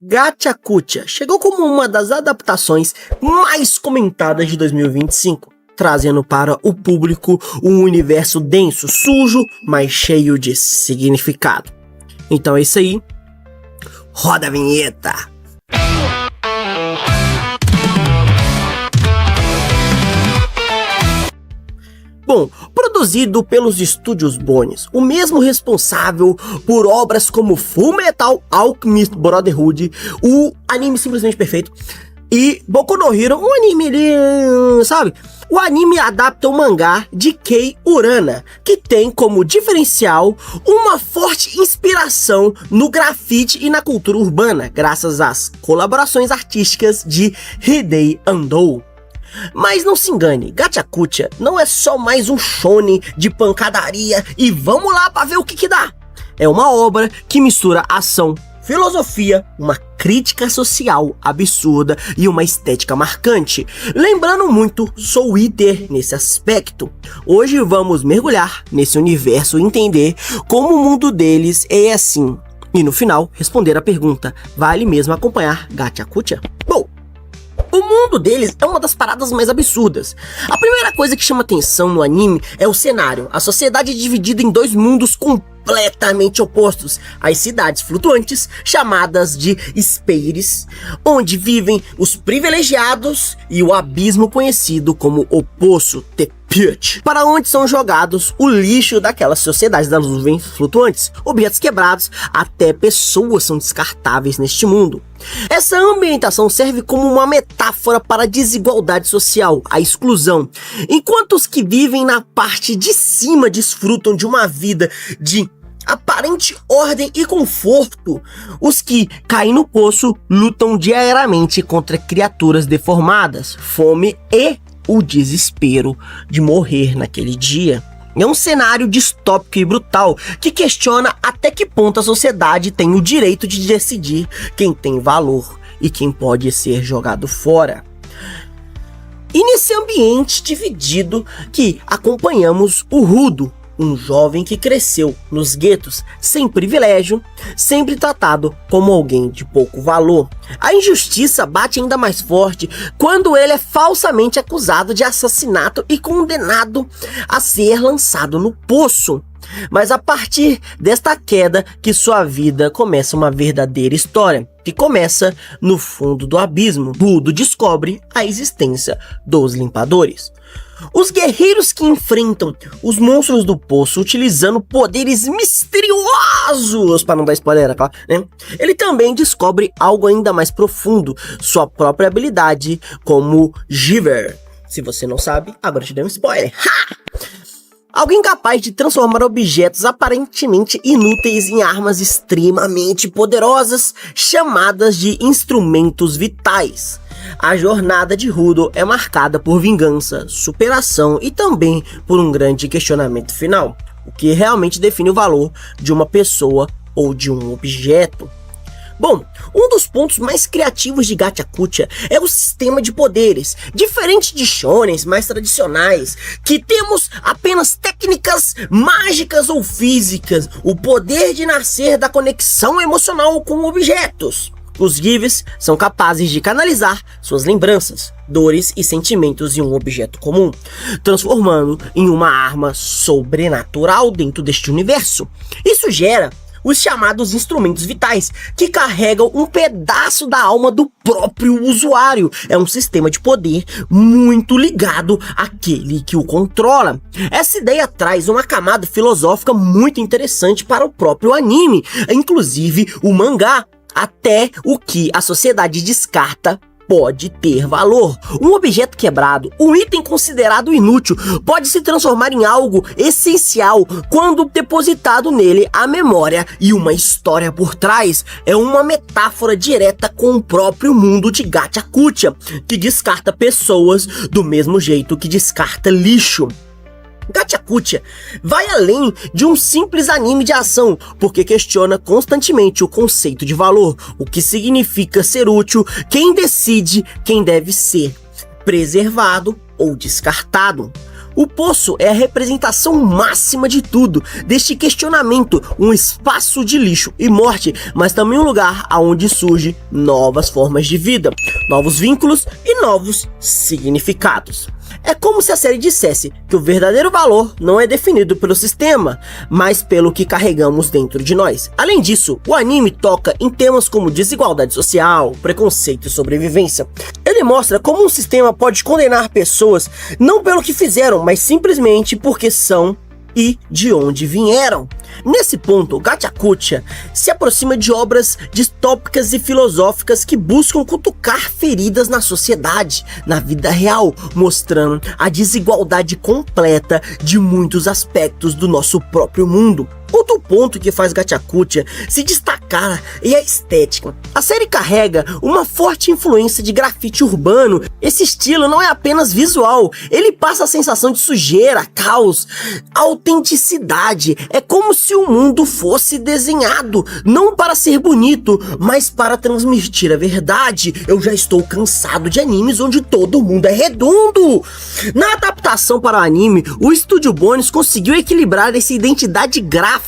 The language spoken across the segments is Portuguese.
Gachakucha chegou como uma das adaptações mais comentadas de 2025, trazendo para o público um universo denso, sujo, mas cheio de significado. Então é isso aí, roda a vinheta! Bom, produzido pelos estúdios Bones, o mesmo responsável por obras como Fullmetal Alchemist Brotherhood, o anime simplesmente perfeito, e Boku no Hero, um anime ali, sabe? O anime adapta o mangá de Kei Urana, que tem como diferencial uma forte inspiração no grafite e na cultura urbana, graças às colaborações artísticas de Hidei Andou. Mas não se engane, Gachakucha não é só mais um shonen de pancadaria e vamos lá pra ver o que dá. É uma obra que mistura ação, filosofia, uma crítica social absurda e uma estética marcante, lembrando muito Soul Eater nesse aspecto. Hoje vamos mergulhar nesse universo e entender como o mundo deles é assim. E no final, responder a pergunta, vale mesmo acompanhar Gachakucha? Bom, o mundo deles é uma das paradas mais absurdas. A primeira coisa que chama atenção no anime é o cenário. A sociedade é dividida em dois mundos completamente opostos. As cidades flutuantes, chamadas de Spheres, onde vivem os privilegiados, e o abismo conhecido como o Poço The Pit, para onde são jogados o lixo daquelas sociedades das nuvens flutuantes. Objetos quebrados, até pessoas são descartáveis neste mundo. Essa ambientação serve como uma metáfora para a desigualdade social, a exclusão. Enquanto os que vivem na parte de cima desfrutam de uma vida de aparente ordem e conforto, os que caem no poço lutam diariamente contra criaturas deformadas, fome e o desespero de morrer naquele dia. É um cenário distópico e brutal que questiona até que ponto a sociedade tem o direito de decidir quem tem valor e quem pode ser jogado fora. E nesse ambiente dividido que acompanhamos o Rudo, um jovem que cresceu nos guetos sem privilégio, sempre tratado como alguém de pouco valor. A injustiça bate ainda mais forte quando ele é falsamente acusado de assassinato e condenado a ser lançado no poço. Mas a partir desta queda que sua vida começa uma verdadeira história, que começa no fundo do abismo. Rudo descobre a existência dos limpadores, os guerreiros que enfrentam os monstros do poço utilizando poderes misteriosos, para não dar spoiler, claro, né? Ele também descobre algo ainda mais profundo, sua própria habilidade como Giver. Se você não sabe, agora te dei um spoiler. Ha! Alguém capaz de transformar objetos aparentemente inúteis em armas extremamente poderosas, chamadas de instrumentos vitais. A jornada de Rudo é marcada por vingança, superação e também por um grande questionamento final, o que realmente define o valor de uma pessoa ou de um objeto. Bom, um dos pontos mais criativos de Gachakucha é o sistema de poderes. Diferente de shonens mais tradicionais, que temos apenas técnicas mágicas ou físicas, o poder de nascer da conexão emocional com objetos. Os Gives são capazes de canalizar suas lembranças, dores e sentimentos em um objeto comum, transformando em uma arma sobrenatural dentro deste universo. Isso gera os chamados instrumentos vitais, que carregam um pedaço da alma do próprio usuário. É um sistema de poder muito ligado àquele que o controla. Essa ideia traz uma camada filosófica muito interessante para o próprio anime, inclusive o mangá. Até o que a sociedade descarta pode ter valor. Um objeto quebrado, um item considerado inútil, pode se transformar em algo essencial quando depositado nele a memória e uma história por trás. É uma metáfora direta com o próprio mundo de Gachakucha, que descarta pessoas do mesmo jeito que descarta lixo. Gachakucha vai além de um simples anime de ação, porque questiona constantemente o conceito de valor, o que significa ser útil, quem decide quem deve ser preservado ou descartado. O poço é a representação máxima de tudo, deste questionamento, um espaço de lixo e morte, mas também um lugar onde surgem novas formas de vida, novos vínculos e novos significados. É como se a série dissesse que o verdadeiro valor não é definido pelo sistema, mas pelo que carregamos dentro de nós. Além disso, o anime toca em temas como desigualdade social, preconceito e sobrevivência. Ele mostra como um sistema pode condenar pessoas não pelo que fizeram, mas simplesmente porque são e de onde vieram. Nesse ponto, Gachakucha se aproxima de obras distópicas e filosóficas que buscam cutucar feridas na sociedade, na vida real, mostrando a desigualdade completa de muitos aspectos do nosso próprio mundo. Outro ponto que faz Gachakucha se destacar é a estética. A série carrega uma forte influência de grafite urbano. Esse estilo não é apenas visual, ele passa a sensação de sujeira, caos, autenticidade. É como se o mundo fosse desenhado, não para ser bonito, mas para transmitir a verdade. Eu já estou cansado de animes onde todo mundo é redondo. Na adaptação para o anime, o Estúdio Bones conseguiu equilibrar essa identidade gráfica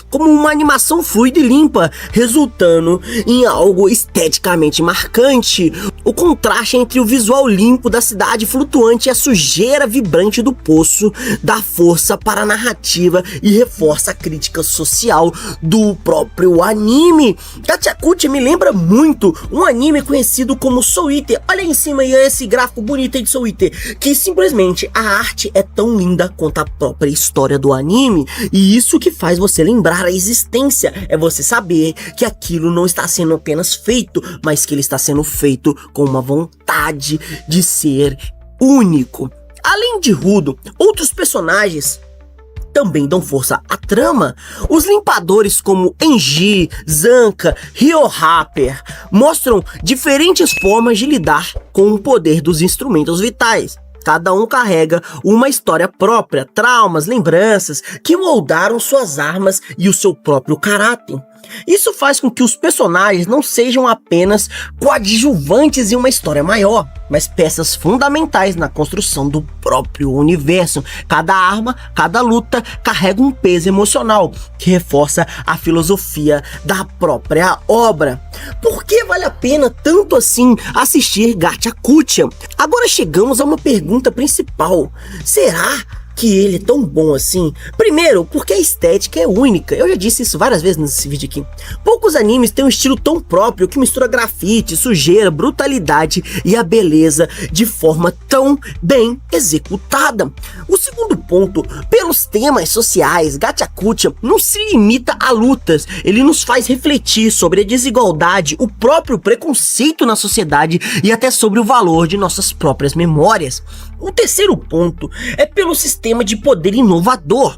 como uma animação fluida e limpa, resultando em algo esteticamente marcante. O contraste entre o visual limpo da cidade flutuante e a sujeira vibrante do poço dá força para a narrativa e reforça a crítica social do próprio anime. Gachakucha me lembra muito um anime conhecido como Soul Eater. Olha aí em cima aí esse gráfico bonito aí de Soul Eater, que simplesmente a arte é tão linda quanto a própria história do anime, e isso que faz você lembrar a existência, é você saber que aquilo não está sendo apenas feito, mas que ele está sendo feito com uma vontade de ser único. Além de Rudo, outros personagens também dão força à trama. Os limpadores como Enji, Zanka, Ryohopper mostram diferentes formas de lidar com o poder dos instrumentos vitais. Cada um carrega uma história própria, traumas, lembranças que moldaram suas armas e o seu próprio caráter. Isso faz com que os personagens não sejam apenas coadjuvantes em uma história maior, mas peças fundamentais na construção do próprio universo. Cada arma, cada luta carrega um peso emocional que reforça a filosofia da própria obra. Por que vale a pena tanto assim assistir Gachakucha? Agora chegamos a uma pergunta principal. Será que ele é tão bom assim? Primeiro, porque a estética é única. Eu já disse isso várias vezes nesse vídeo aqui. Poucos animes têm um estilo tão próprio que mistura grafite, sujeira, brutalidade e a beleza de forma tão bem executada. O segundo ponto, pelos temas sociais, Gachakucha não se limita a lutas. Ele nos faz refletir sobre a desigualdade, o próprio preconceito na sociedade e até sobre o valor de nossas próprias memórias. O terceiro ponto é pelo sistema de poder inovador,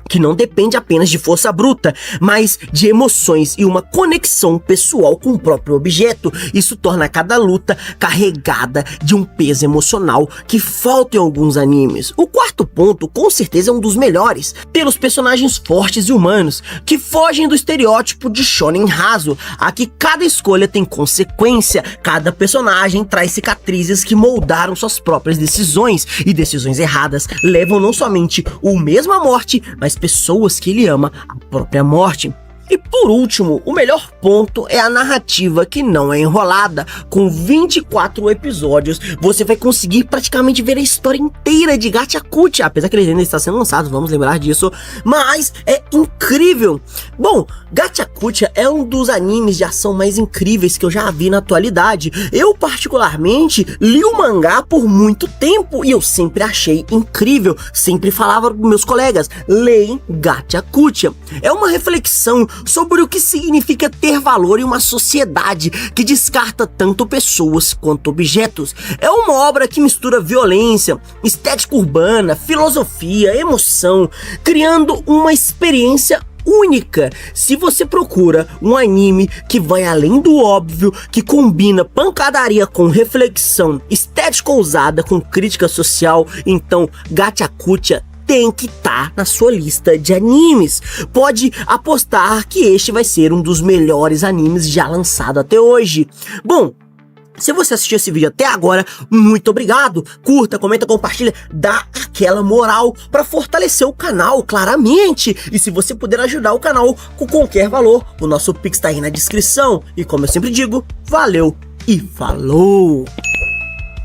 que não depende apenas de força bruta, mas de emoções e uma conexão pessoal com o próprio objeto. Isso torna cada luta carregada de um peso emocional que falta em alguns animes. O quarto ponto, com certeza, é um dos melhores, pelos personagens fortes e humanos, que fogem do estereótipo de shonen raso. Aqui cada escolha tem consequência, cada personagem traz cicatrizes que moldaram suas próprias decisões, e decisões erradas levam não somente o mesmo à morte, mas pessoas que ele ama à própria morte. E por último, o melhor ponto é a narrativa, que não é enrolada. Com 24 episódios, você vai conseguir praticamente ver a história inteira de Gachakucha, apesar que ele ainda está sendo lançado, vamos lembrar disso, mas é incrível. Bom, Gachakucha é um dos animes de ação mais incríveis que eu já vi na atualidade. Eu particularmente li o mangá por muito tempo e eu sempre achei incrível, sempre falava para meus colegas, leem Gachakucha. É uma reflexão sobre o que significa ter valor em uma sociedade que descarta tanto pessoas quanto objetos. É uma obra que mistura violência, estética urbana, filosofia, emoção, criando uma experiência única. Se você procura um anime que vai além do óbvio, que combina pancadaria com reflexão, estética ousada com crítica social, então Gachakucha tem que estar na sua lista de animes. Pode apostar que este vai ser um dos melhores animes já lançado até hoje. Bom, Se você assistiu esse vídeo até agora, muito obrigado. Curta, comenta, compartilha, dá aquela moral para fortalecer o canal, claramente. E se você puder ajudar o canal com qualquer valor, o nosso Pix tá aí na descrição. E como eu sempre digo, valeu e falou!